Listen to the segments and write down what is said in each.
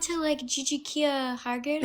to like Gigi Kia Harger?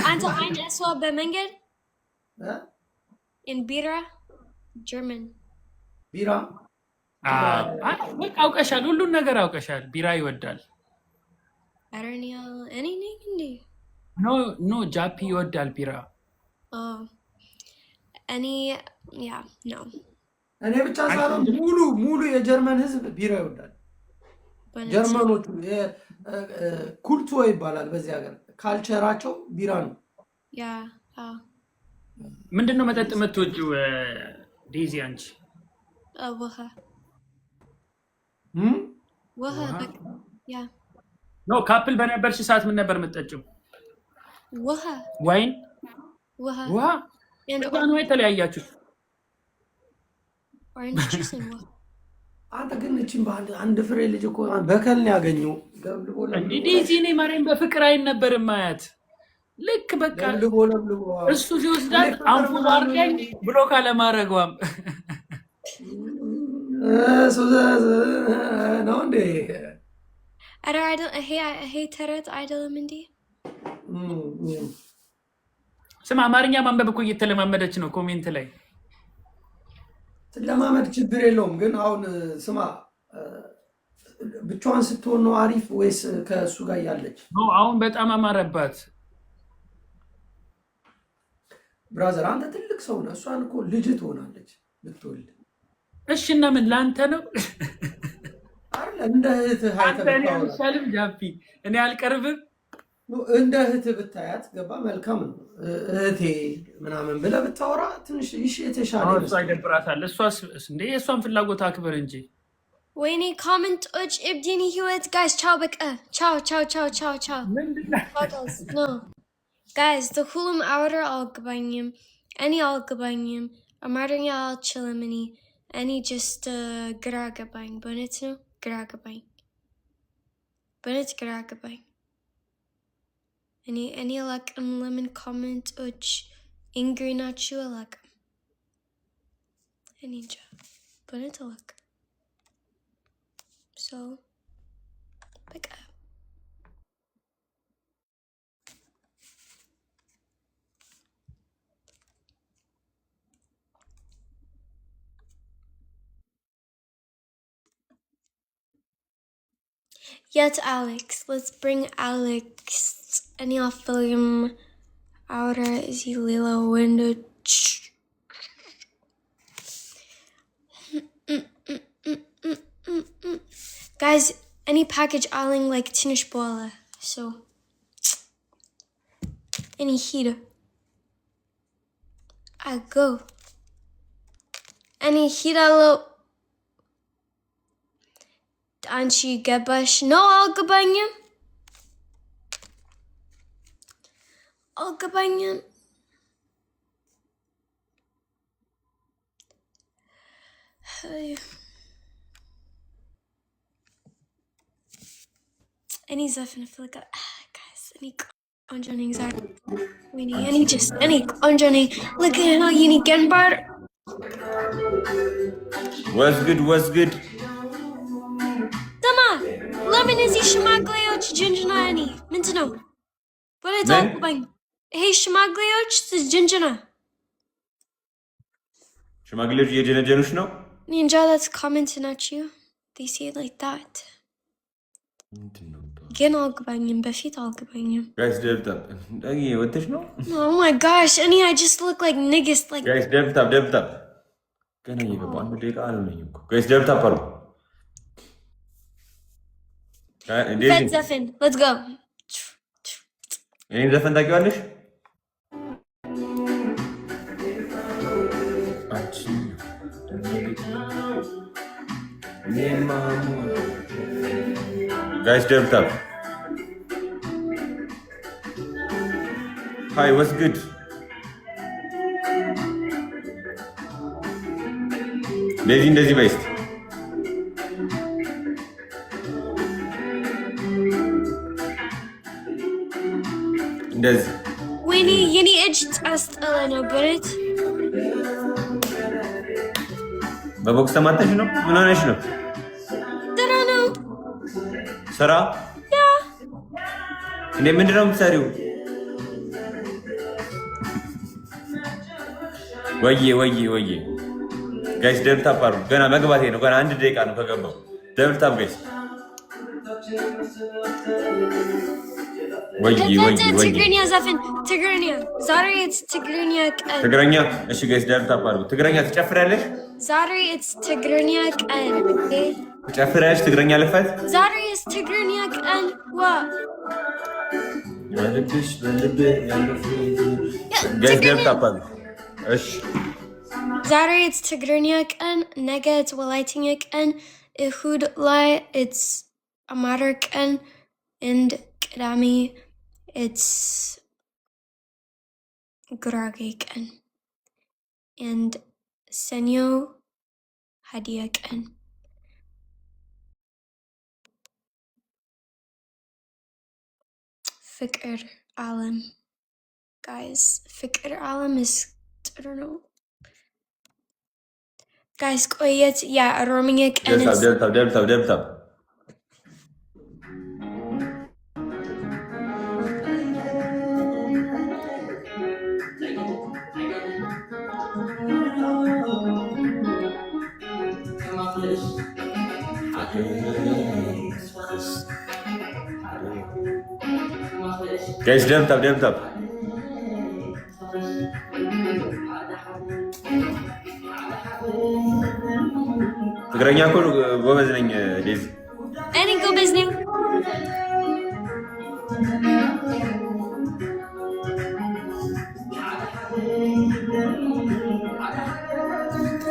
Anta ein Eswa Bemenged? In Bira? German. ቢራ አውቀሻል፣ ሁሉን ነገር አውቀሻል። ቢራ ይወዳል። I don't know anything. ኖ ጃፒ ይወዳል ቢራ። Oh. Yeah, no. እኔ ብቻ ሳይሆን ሙሉ የጀርመን ህዝብ ቢራ ይወዳል። ጀርመኖቹ ኩልቶ ይባላል በዚህ ሀገር ካልቸራቸው ቢራ ነው። ምንድነው መጠጥ የምትወጂው ዴዚ አንቺ? ውሃ ኖ ካፕል በነበርሽ ሰዓት ምን ነበር የምትጠጪው? ውሃ ዋይን ውሃ ነው የተለያያችሁ? ኦሬንጅ ጁስ ነው። አንተ ግን እቺን አንድ ፍሬ ልጅ እኮ በከል ነው ያገኘው። ዴዚ እኔ ማርያም በፍቅር አይን ነበር ማያት። ልክ በቃ እሱ ሲወስዳት አንፉ አርገኝ ብሎ ካለማረጓም ነው እንዴ? ይሄ ተረት አይደለም እንዴ? ስማ አማርኛ ማንበብ እኮ እየተለማመደች ነው። ኮሜንት ላይ ስለማመድ ችግር የለውም። ግን አሁን ስማ ብቻዋን ስትሆን ነው አሪፍ ወይስ ከእሱ ጋር ያለች? አሁን በጣም አማረባት። ብራዘር አንተ ትልቅ ሰው ነህ። እሷን እኮ ልጅ ትሆናለች ብትወልድ። እሺ እና ምን ላንተ ነው? እንደ እህትህ አይተልም ጃፒ እኔ አልቀርብም። እንደ እህትህ ብታያት ገባ መልካም ነው። እህቴ ምናምን ብለህ ብታወራ ትንሽ የተሻለ ይደብራታል። እንደ የእሷን ፍላጎት አክብር እንጂ። ወይኔ ኮመንቶች እብድኒ ህይወት ጋይስ ቻው በቃ ቻው ጋይስ ሁሉም አወራ አልገባኝም። እኔ አልገባኝም። አማርኛ አልችልም። እኔ ጀስት ግራ ገባኝ። በእውነት ነው ግራ ገባኝ። በእውነት ግራ ገባኝ። እኔ አላቅም ለምን ኮመንቶች ኢንግሪ ናችሁ አላቅም። እኔ እንጃ በእውነት አላቅም። በቃ Yet Alex. Let's bring Alex. And I'll film outer is he Lila window. Guys, any package Aling like Tinish Bola. So any heater. I go. Any heater low. አንቺ ገባሽ ነው? አልገባኝም። እኔ ዘፈን ፍለጋ ጋይስ እኔ ቆንጆ ነኝ ዛሬ። እኔ ቆንጆ ነኝ። Look at how you need bar. Was good. ለምን እዚህ ሽማግሌዎች ጅንጅና ምንድን ነው? ወደ አልገባኝ። ይሄ ሽማግሌዎች ጅንጅና ሽማግሌዎች እየጀነጀኑሽ ነው? እንጃ that's comment ናችሁ። they say it like that ግን አልገባኝም። በፊት አልገባኝም። guys develop ዳጊ ወጥሽ ነው? Oh my gosh I just look like niggas like guys develop ገና እየገባሁ አንድ ደቂቃ አልሆነኝም እኮ guys develop አሉ ዘፈን let's go እኔ ዘፈን ታውቂዋለሽ? guys develop up hi what's good እንደዚህ በይስት እንደዚህ ወይኔ የኔ እጅ ያስጠላ ነው ግሬት በቦክስ ተማተሽ ነው ምን ሆነሽ ነው ስራ ነው ስራ ያ እንዴ ምንድነው የምትሰሪው ወዬ ጋይስ ደብታ ፓሩ ገና መግባቴ ነው ገና 1 ደቂቃ ነው ከገባው ደብታ ጋይስ ወዬ ትግርኛ ዘፈን ትግርኛ ዛሬ ትግርኛ ቀን ትግርኛ እሺ ጋይስ ደብታ ፓሩ ትግርኛ ትጨፍራለሽ ዛሬ ትግርኛ ቀን ትጨፍራለሽ ትግርኛ ልፈት ዛሬ ትግርኛ ቀን ዋ በልብሽ ያለፈ ጋይስ ደብታ ፓሩ እሺ ዛሬ ትግርኛ ቀን ነገ ወላይትኛ ቀን እሁድ ላይ አማራ ቀን and ቅዳሜ ጉራጌ ቀን and ሰኞ ሀዲያ ቀን ፍቅር ዓለም guys ፍቅር ዓለም is ጥሩ ነው guys ቆየት ያ ኦሮምኛ ቀን ደብታ guys ደብታ ትግርኛ እኮ ጎበዝ ነኝ ዴዚ እኔ ጎበዝ ነኝ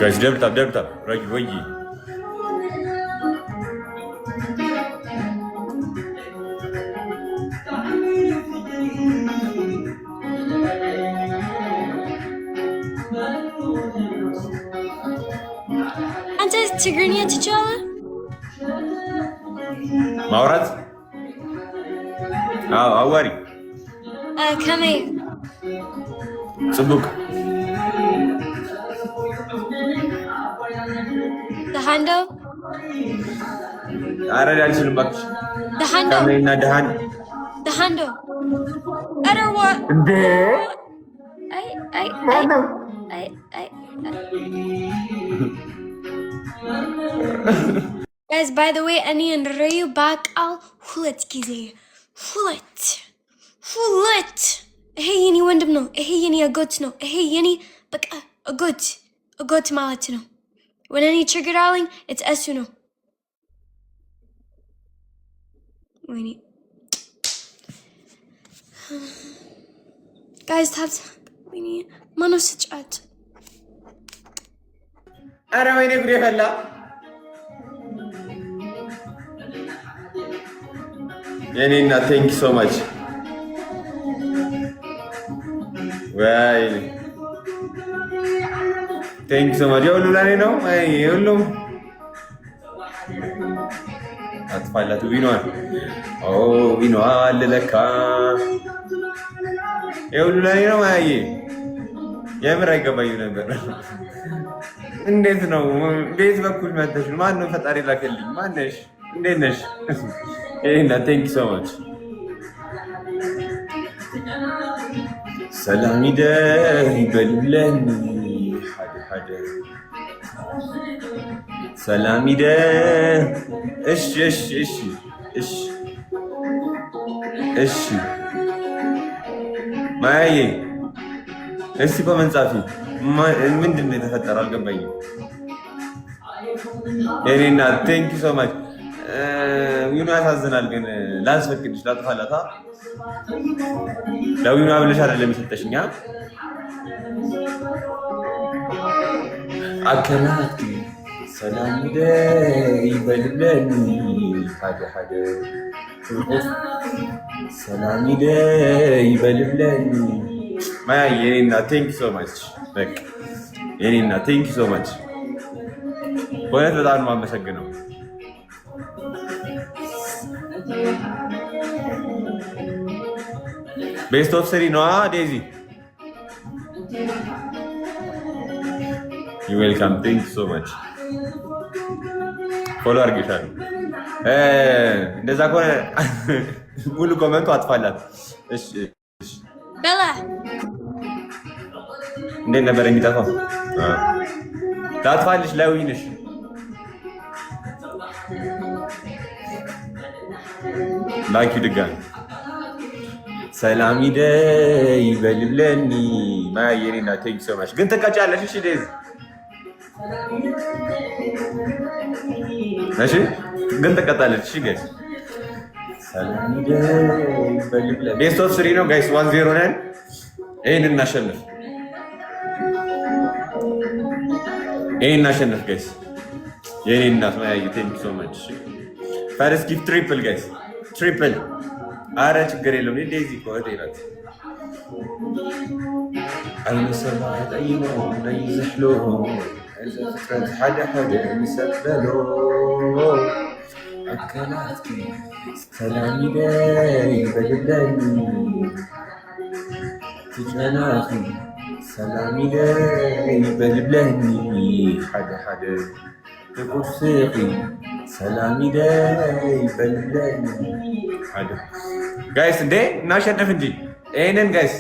guys ደብታ ወይ አንተ ትግርኛ ትችላለህ ማውራት አዋሪ ከመይ ጽቡቅ ደሃንዶ አረዳ አልችልም እባክሽ ደሃንዶ ከመይና ደሃንዶ አረዋ እንዴ አይ guys by the way እኔ እንደረዩ በቃል ሁለት ጊዜ ሁለት ይሄ የኔ ወንድም ነው ይሄ የኔ አጎት ነው ይሄ የኔ በቃ አጎት ማለት ነው when እኔ ችግር አለኝ እሱ ነው ወይኔ guys ታብት ወይኔ ማነው ስጫት አረ ወይኔ ጉዴ ፈላ የኔና ቴንክ ሶ ማች ወይ ቴንክ ሶ ማች የሁሉ ለኔ ነው የሁሉም አጥፋላት ዊኗል ለካ የሁሉ ለኔ ነው የምር አይገባኝም ነበር እንዴት ነው ቤት በኩል መተሽ ማን ነው ፈጣሪ ላከልኝ ማነሽ እንዴት ነሽ እና ቴንክ ሶ ማች ሰላም ይበልለን ሐደ ሰላም እሺ ማዬ እስቲ ኮመንት ጻፊ ምንድን ነው የተፈጠረው አልገባኝም የኔና ቴንክ ሶ ማች ዊኑ ያሳዝናል ግን ላስፈቅድሽ ላጥፋላታ ለዊኑ አብለሽ አይደለም የሰጠሽኛ አከናት ሰላም ይበልለን ሐደ ሰላም ይበልለን ማያ የኔና ቴንክ ሶ ማች በቃ የኔና ቴንክ ሶ ማች በእውነት በጣም ነው የማመሰግነው ቤስት ኦፍ 3 ነዋ ዴዚ ዩ ዌልካም ቴንክ ሶ ማች ፎሎ አድርጌሻለሁ። እንደዛ ከሆነ ሙሉ ኮመንቱ አጥፋላት። እሺ ቤላ እንዴት ነበር የሚጠፋው? ታጥፋልሽ ላዊንሽ ላኪው ድጋሚ ሰላም ይደይ በልብለኒ ማየኔና ቴንክ ሶ ማች ግን ትቀጫለሽ። እሺ ዴዝ እሺ ግን ትቀጣለች። እሺ ጋይስ ሰላም ይደይ በልብለኒ ቤስት ኦፍ 3 ነው ጋይስ 1-0 ነን። ይሄን እናሸንፍ፣ ይሄን እናሸንፍ ጋይስ። የኔ እናት ማየ ቴንክ ሶ ማች ፈርስት ጊፍት ትሪፕል ጋይስ ትሪፕል። አረ ችግር የለውም። ዴዚ ኮት ይላል አይመሰል አይጠይሞ አይዘህሎ እዛ ፍጥረት ሓደ ሓደ የሚሰበሎ አከላት ሰላም ይደይ በልብለኒ ትጨናኺ ሰላም ይደይ በልብለኒ ሓደ ሓደ ተቁስኺ ሰላም ይደይ በልብለኒ ሓደ ጋይስ እንዴ እናሸንፍ እንጂ ይሄንን ጋይስ